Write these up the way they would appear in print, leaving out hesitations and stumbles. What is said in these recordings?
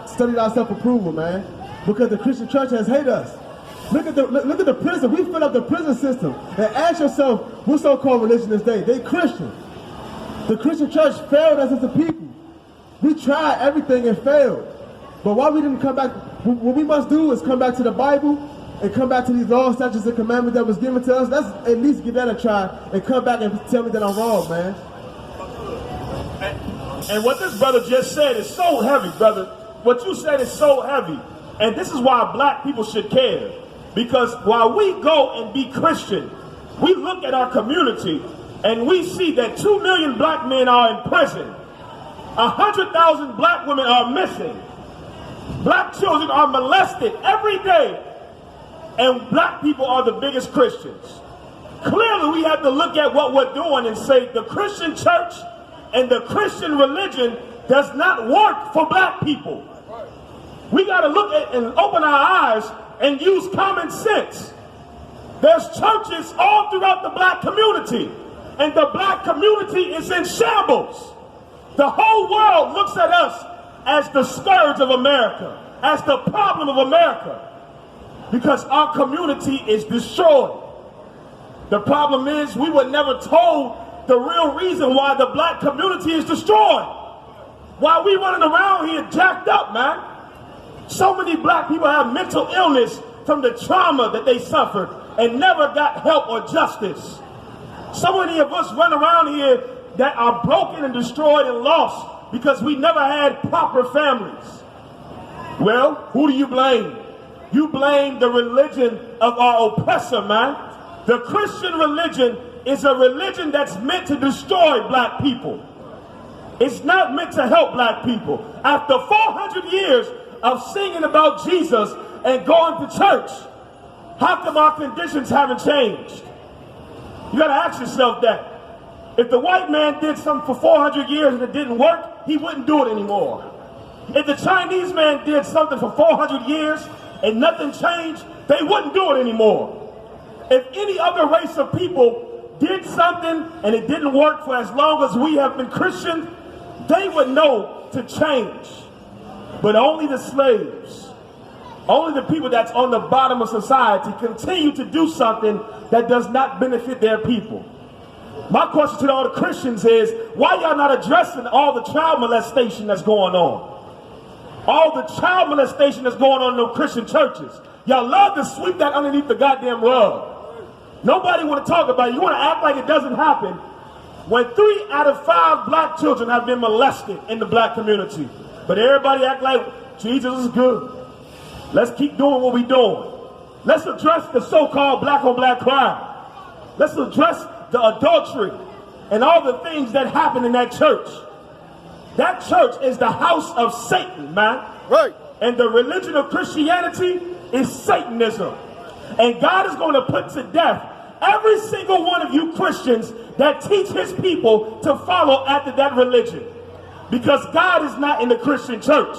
study our self-approval, man. Because the Christian church has hated us. Look at the prison. We fill up the prison system. And ask yourself, what so-called religion is they? They Christian. The Christian church failed us as a people. We tried everything and failed. But why we didn't come back? What we must do is come back to the Bible and come back to these laws, statutes, and commandments that was given to us. Let's at least give that a try and come back and tell me that I'm wrong, man. And what this brother just said is so heavy, brother. What you said is so heavy. And this is why black people should care. Because while we go and be Christian, we look at our community and we see that 2 million black men are in prison. 100,000 black women are missing. Black children are molested every day. And black people are the biggest Christians. Clearly, we have to look at what we're doing and say the Christian church and the Christian religion does not work for black people. We got to look at and open our eyes and use common sense. There's churches all throughout the black community, and the black community is in shambles. The whole world looks at us as the scourge of America, as the problem of America, because our community is destroyed. The problem is we were never told the real reason why the black community is destroyed. Why we running around here jacked up, man. So many black people have mental illness from the trauma that they suffered and never got help or justice. So many of us run around here that are broken and destroyed and lost because we never had proper families. Well, who do you blame? You blame the religion of our oppressor, man. The Christian religion is a religion that's meant to destroy black people. It's not meant to help black people. After 400 years of singing about Jesus and going to church, how come our conditions haven't changed? You gotta ask yourself that. If the white man did something for 400 years and it didn't work, he wouldn't do it anymore. If the Chinese man did something for 400 years and nothing changed, they wouldn't do it anymore. If any other race of people did something and it didn't work for as long as we have been Christian, they would know to change. But only the slaves, only the people that's on the bottom of society continue to do something that does not benefit their people. My question to all the Christians is, why y'all not addressing all the child molestation that's going on? All the child molestation that's going on in the Christian churches. Y'all love to sweep that underneath the goddamn rug. Nobody want to talk about it. You want to act like it doesn't happen when 3 out of 5 black children have been molested in the black community. But everybody act like Jesus is good. Let's keep doing what we're doing. Let's address the so-called black on black crime. Let's address the adultery and all the things that happen in that church. That church is the house of Satan, man. Right. And the religion of Christianity is Satanism. And God is going to put to death every single one of you Christians that teach his people to follow after that religion. Because God is not in the Christian church.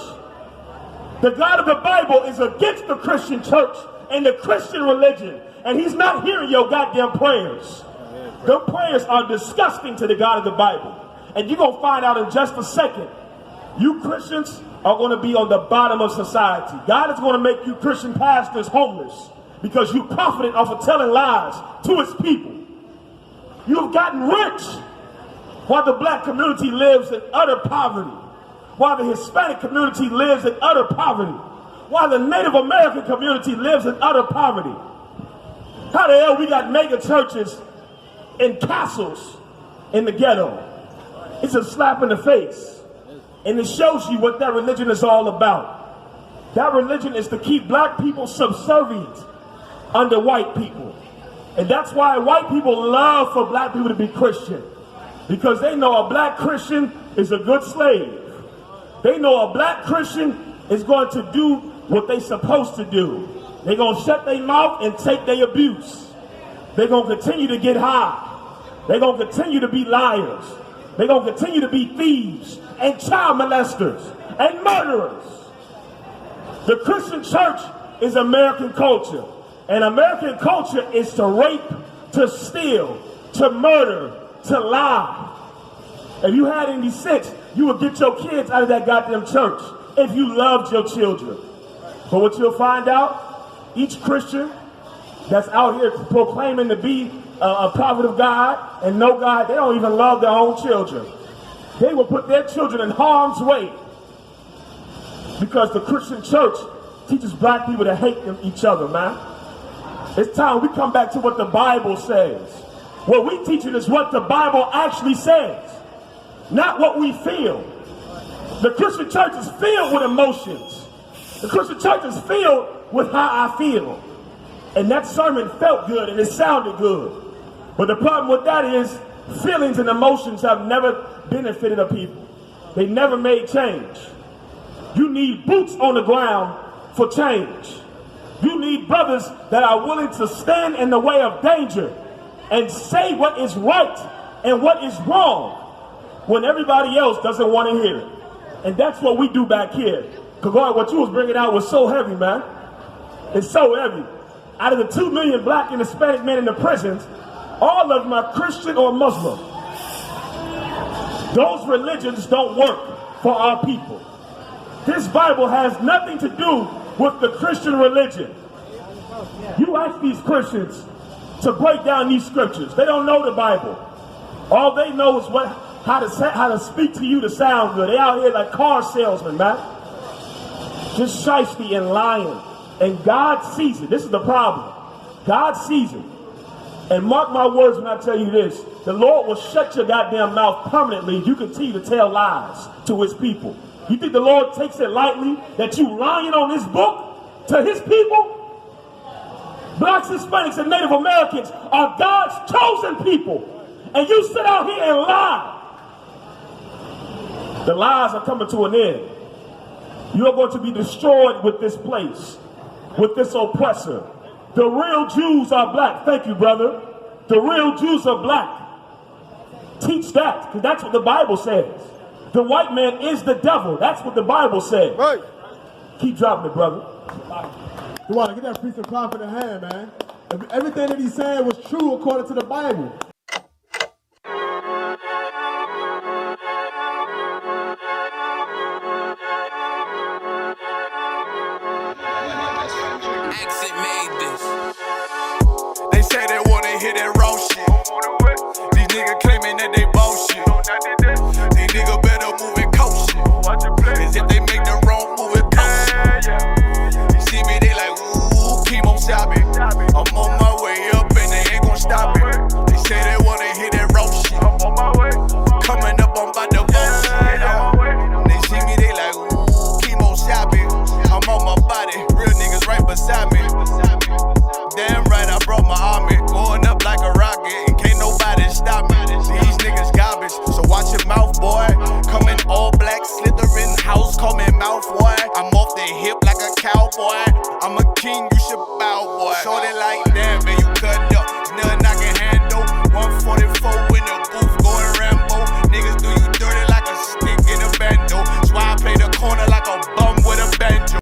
The God of the Bible is against the Christian church and the Christian religion. And he's not hearing your goddamn prayers. Their prayers are disgusting to the God of the Bible. And you're going to find out in just a second. You Christians are going to be on the bottom of society. God is going to make you Christian pastors homeless because you profited off of telling lies to his people. You've gotten rich while the black community lives in utter poverty, while the Hispanic community lives in utter poverty, while the Native American community lives in utter poverty. How the hell we got mega churches in castles in the ghetto? It's a slap in the face. And it shows you what that religion is all about. That religion is to keep black people subservient under white people. And that's why white people love for black people to be Christian. Because they know a black Christian is a good slave. They know a black Christian is going to do what they're supposed to do. They're going to shut their mouth and take their abuse. They're going to continue to get high. They're going to continue to be liars. They're going to continue to be thieves and child molesters and murderers. The Christian church is American culture. And American culture is to rape, to steal, to murder, to lie. If you had any sense, you would get your kids out of that goddamn church if you loved your children. But what you'll find out, each Christian that's out here proclaiming to be a prophet of God and know God, they don't even love their own children. They will put their children in harm's way because the Christian church teaches black people to hate each other, man. It's time we come back to what the Bible says. What we teaching is what the Bible actually says, not what we feel. The Christian church is filled with emotions. The Christian church is filled with how I feel. And that sermon felt good and it sounded good. But the problem with that is feelings and emotions have never benefited a people. They never made change. You need boots on the ground for change. You need brothers that are willing to stand in the way of danger and say what is right and what is wrong when everybody else doesn't want to hear it. And that's what we do back here. Because what you was bringing out was so heavy, man. It's so heavy. Out of the 2 million black and Hispanic men in the prisons, all of them are Christian or Muslim. Those religions don't work for our people. This Bible has nothing to do with the Christian religion. You ask these Christians to break down these scriptures. They don't know the Bible. All they know is how to speak to you to sound good. They out here like car salesmen, man. Just shiesty and lying. And God sees it. This is the problem. God sees it. And mark my words when I tell you this. The Lord will shut your goddamn mouth permanently if you continue to tell lies to his people. You think the Lord takes it lightly that you lying on this book to his people? Blacks, Hispanics, and Native Americans are God's chosen people. And you sit out here and lie. The lies are coming to an end. You're going to be destroyed with this place, with this oppressor. The real Jews are black. Thank you, brother. The real Jews are black. Teach that, because that's what the Bible says. The white man is the devil. That's what the Bible says. Right. Keep dropping it, brother. You want to get that priest and prophet in hand, man. Everything that he said was true according to the Bible. Accent made this. They say they wanna hear that raw shit. These niggas claiming that they bullshit. These niggas better move it cautious. Cause if they make the wrong move, it cost. You see me, they like, ooh, keep on stopping. I'm on my way up and they ain't gon' stop it. They say they wanna hear that raw shit. Coming up, I'm about to bust shit out. They see me, they like, ooh, keep on stopping. I'm on my body, real niggas right beside me. Damn right, I brought my army. Going up like a rocket, and can't nobody stop me. These niggas garbage, so watch your mouth, boy. Coming all black, slithering house, call me mouth, boy. I'm off the hip like a cowboy. I'm a king, you should bow, boy. Shorty like